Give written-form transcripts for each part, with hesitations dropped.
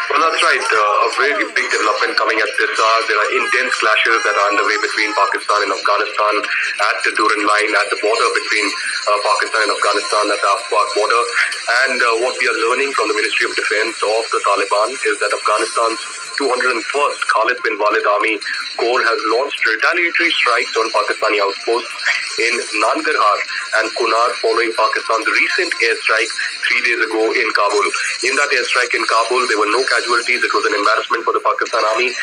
Well, that's right. A very big development coming at this hour. There are intense clashes that are underway between Pakistan and Afghanistan at the Durand line, at the border between Pakistan and Afghanistan, at the Afghan border. And what we are learning from the Ministry of Defense of the Taliban is that Afghanistan's 201st Khalid bin Walid Army Corps has launched retaliatory strikes on Pakistani outposts in Nangarhar and Kunar following Pakistan's recent airstrike 3 days ago in Kabul. In that airstrike in Kabul, there were no casualties. It was an embarrassment for the Pakistan Army.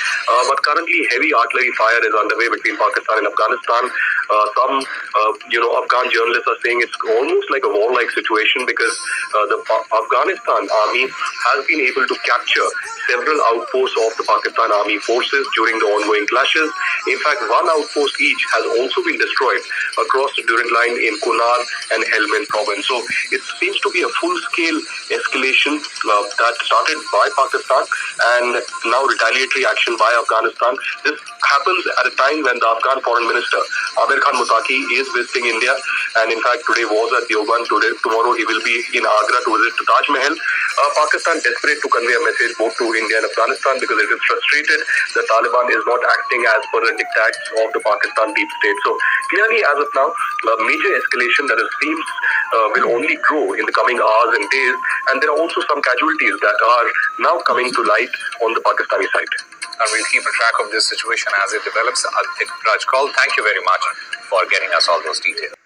But currently, heavy artillery fire is underway between Pakistan and Afghanistan. Some Afghan journalists are saying it's almost like a war-like situation because the Afghanistan Army has been able to capture several outposts of the Pakistan Army forces during the ongoing clashes. In fact, one outpost each has also been destroyed across the Durand line in Kunar and Helmand province. So it seems to be a full-scale escalation that started by Pakistan and now retaliatory action by Afghanistan. This happens at a time when the Afghan Foreign Minister Amir Khan Muttaqi is visiting India, and in fact today was at Deoband. Tomorrow he will be in Agra to visit Taj Mahal. Pakistan desperate to convey a message both to India and Afghanistan because it is frustrated the Taliban is not acting as per the diktats of the Pakistan deep state. So clearly, as of now, a major escalation that it seems will only grow in the coming hours and days, and there are also some casualties that are now coming to light on the Pakistani side. And we'll keep a track of this situation as it develops. Adit Rajkal, thank you very much for getting us all those details.